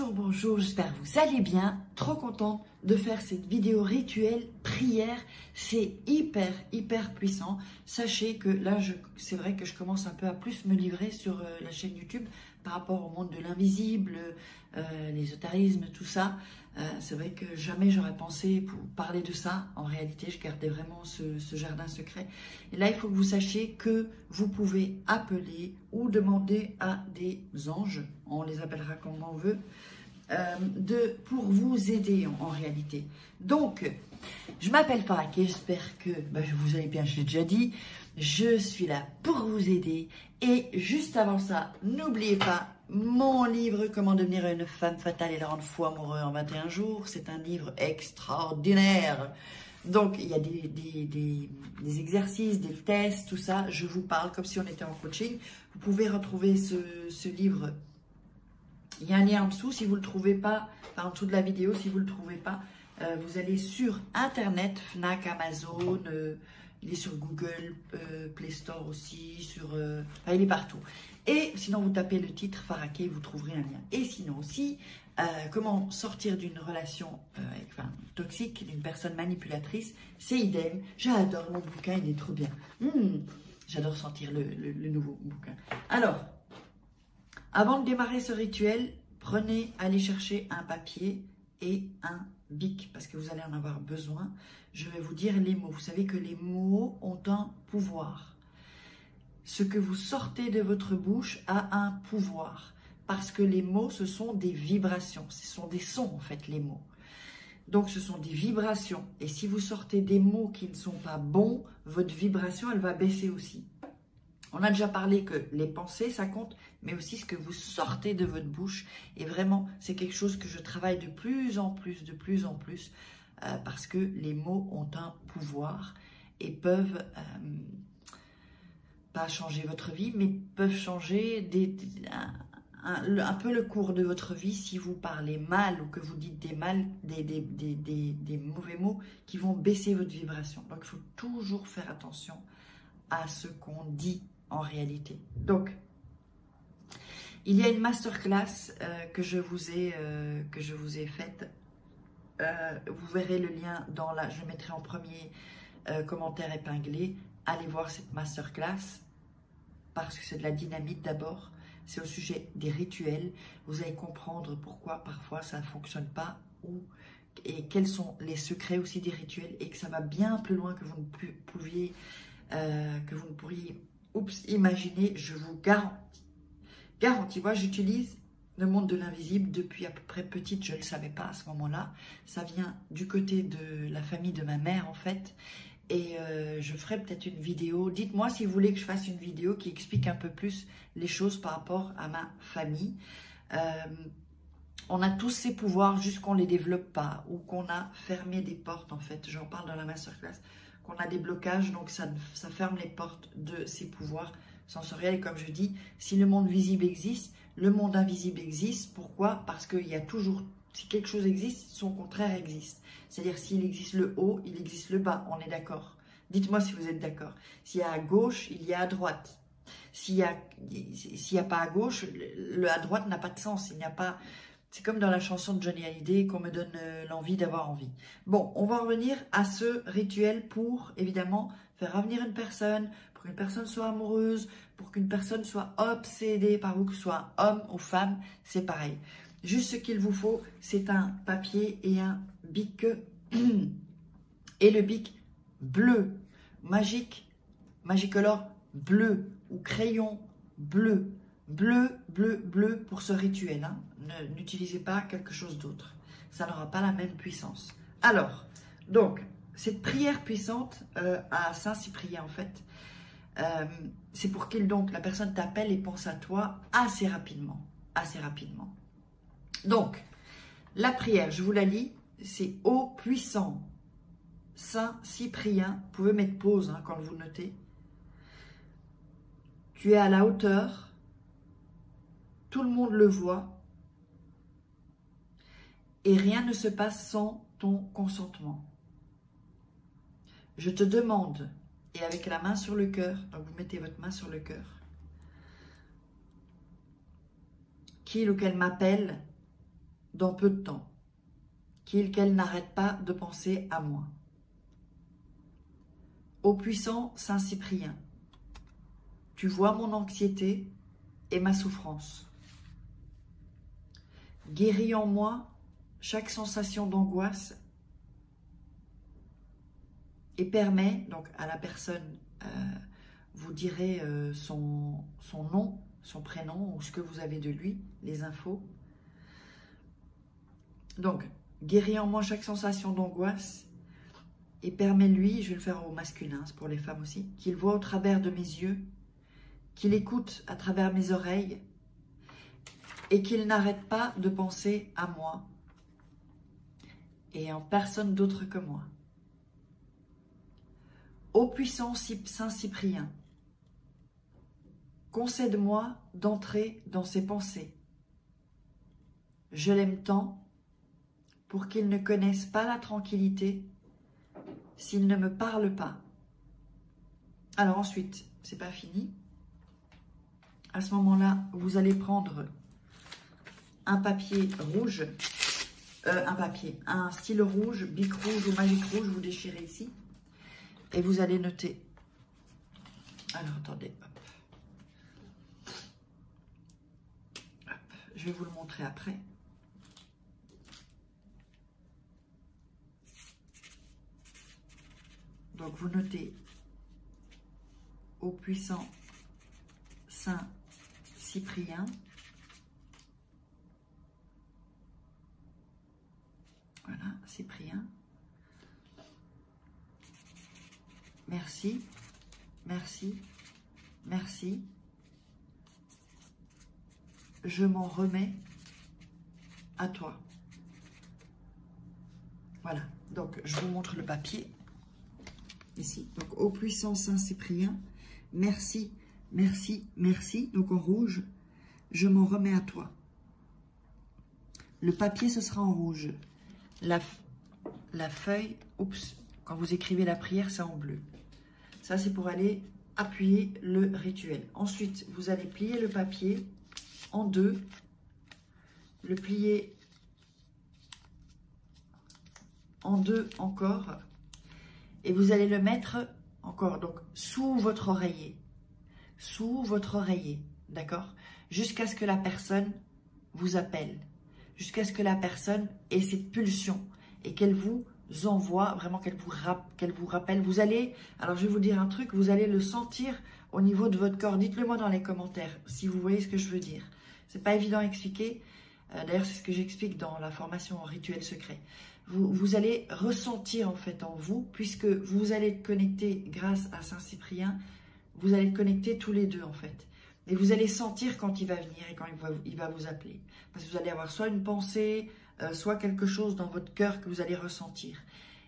Bonjour, j'espère que vous allez bien. Trop contente de faire cette vidéo rituel prière. C'est hyper puissant. Sachez que là, c'est vrai que je commence un peu à plus me livrer sur la chaîne YouTube par rapport au monde de l'invisible, l'ésotérisme, tout ça. C'est vrai que jamais j'aurais pensé pour parler de ça. En réalité, je gardais vraiment ce jardin secret. Et là, il faut que vous sachiez que vous pouvez appeler ou demander à des anges, on les appellera comme on veut, pour vous aider en réalité. Donc, je m'appelle Farake, j'espère que vous allez bien, je l'ai déjà dit. Je suis là pour vous aider. Et juste avant ça, n'oubliez pas mon livre « Comment devenir une femme fatale et la rendre fou amoureux en 21 jours ». C'est un livre extraordinaire. Donc, il y a des exercices, des tests, tout ça. Je vous parle comme si on était en coaching. Vous pouvez retrouver ce livre. Il y a un lien en dessous. Si vous ne le trouvez pas, en dessous de la vidéo, si vous ne le trouvez pas, vous allez sur Internet, Fnac, Amazon, il est sur Google, Play Store aussi, il est partout. Et sinon, vous tapez le titre Farake, vous trouverez un lien. Et sinon aussi, comment sortir d'une relation toxique, d'une personne manipulatrice, c'est idem. J'adore mon bouquin, il est trop bien. J'adore sortir le nouveau bouquin. Alors, avant de démarrer ce rituel, allez chercher un papier et un bic, parce que vous allez en avoir besoin. Je vais vous dire les mots. Vous savez que les mots ont un pouvoir. Ce que vous sortez de votre bouche a un pouvoir, parce que les mots, ce sont des vibrations. Ce sont des sons, en fait, les mots. Donc, ce sont des vibrations. Et si vous sortez des mots qui ne sont pas bons, votre vibration, elle va baisser aussi. On a déjà parlé que les pensées, ça compte, mais aussi ce que vous sortez de votre bouche. Et vraiment, c'est quelque chose que je travaille de plus en plus, parce que les mots ont un pouvoir et peuvent, pas changer votre vie, mais peuvent changer un peu le cours de votre vie si vous parlez mal ou que vous dites des mauvais mots qui vont baisser votre vibration. Donc, il faut toujours faire attention à ce qu'on dit en réalité. Donc, il y a une masterclass que je vous ai faite. Vous verrez le lien je le mettrai en premier commentaire épinglé. Allez voir cette masterclass parce que c'est de la dynamite d'abord. C'est au sujet des rituels. Vous allez comprendre pourquoi parfois ça ne fonctionne pas et quels sont les secrets aussi des rituels et que ça va bien plus loin que vous ne pourriez imaginer. Je vous garantis. Moi, j'utilise le monde de l'invisible depuis à peu près petite. Je ne le savais pas à ce moment-là. Ça vient du côté de la famille de ma mère, en fait. Et je ferai peut-être une vidéo. Dites-moi si vous voulez que je fasse une vidéo qui explique un peu plus les choses par rapport à ma famille. On a tous ces pouvoirs, juste qu'on ne les développe pas ou qu'on a fermé des portes, en fait. J'en parle dans la masterclass. Qu'on a des blocages, donc ça ferme les portes de ces pouvoirs sensoriels. Et comme je dis, si le monde visible existe, le monde invisible existe. Pourquoi? Parce qu'il y a toujours, si quelque chose existe, son contraire existe. C'est-à-dire, s'il existe le haut, il existe le bas. On est d'accord? Dites-moi si vous êtes d'accord. S'il y a à gauche, il y a à droite. S'il y a pas à gauche, le à droite n'a pas de sens. Il n'y a pas... C'est comme dans la chanson de Johnny Hallyday qu'on me donne l'envie d'avoir envie. Bon, on va revenir à ce rituel pour, évidemment, faire revenir une personne, pour qu'une personne soit amoureuse, pour qu'une personne soit obsédée par vous, que ce soit homme ou femme, c'est pareil. Juste ce qu'il vous faut, c'est un papier et un bic. Et le bic bleu, Magicolor bleu ou crayon bleu. Bleu pour ce rituel. Hein. N'utilisez pas quelque chose d'autre. Ça n'aura pas la même puissance. Alors, donc, cette prière puissante à Saint-Cyprien, en fait, c'est pour qu'il, donc, la personne t'appelle et pense à toi assez rapidement. Donc, la prière, je vous la lis, c'est « Ô puissant Saint-Cyprien », vous pouvez mettre pause hein, quand vous notez. Tu es à la hauteur. Tout le monde le voit et rien ne se passe sans ton consentement. Je te demande, et avec la main sur le cœur, donc vous mettez votre main sur le cœur, qu'il ou qu'elle m'appelle dans peu de temps, qu'elle n'arrête pas de penser à moi. Ô puissant Saint Cyprien, tu vois mon anxiété et ma souffrance. Guéris en moi chaque sensation d'angoisse et permets, donc à la personne, vous direz son nom, son prénom ou ce que vous avez de lui, les infos. Donc, guéris en moi chaque sensation d'angoisse et permets-lui, je vais le faire au masculin, c'est pour les femmes aussi, qu'il voit au travers de mes yeux, qu'il écoute à travers mes oreilles et qu'il n'arrête pas de penser à moi et en personne d'autre que moi. Ô puissant Saint Cyprien, concède-moi d'entrer dans ses pensées. Je l'aime tant pour qu'il ne connaisse pas la tranquillité s'il ne me parle pas. Alors ensuite, c'est pas fini. À ce moment-là, vous allez prendre un papier rouge, un stylo rouge, bic rouge ou magique rouge, vous déchirez ici. Et vous allez noter. Alors, attendez. Hop. Hop. Je vais vous le montrer après. Donc, vous notez au puissant Saint Cyprien. Voilà, Cyprien. Merci, merci, merci. Je m'en remets à toi. Voilà, donc je vous montre le papier. Ici, donc au puissant Saint Cyprien, merci, merci, merci. Donc en rouge, je m'en remets à toi. Le papier, ce sera en rouge. La feuille, oups, quand vous écrivez la prière, c'est en bleu. Ça, c'est pour aller appuyer le rituel. Ensuite, vous allez plier le papier en deux, le plier en deux encore, et vous allez le mettre encore donc sous votre oreiller, d'accord, jusqu'à ce que la personne vous appelle, jusqu'à ce que la personne ait cette pulsion et qu'elle vous envoie, vraiment qu'elle vous rappelle. Vous allez, alors je vais vous dire un truc, vous allez le sentir au niveau de votre corps. Dites-le moi dans les commentaires si vous voyez ce que je veux dire. C'est pas évident à expliquer. D'ailleurs, c'est ce que j'explique dans la formation en rituel secret. Vous allez ressentir en fait en vous, puisque vous allez être connecté grâce à Saint Cyprien, vous allez être connectés tous les deux en fait. Et vous allez sentir quand il va venir et quand il va vous appeler. Parce que vous allez avoir soit une pensée, soit quelque chose dans votre cœur que vous allez ressentir.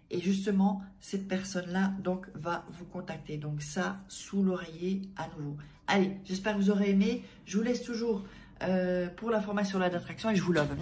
Et justement, cette personne-là donc va vous contacter. Donc ça, sous l'oreiller à nouveau. Allez, j'espère que vous aurez aimé. Je vous laisse toujours pour la formation sur la d'attraction et je vous love.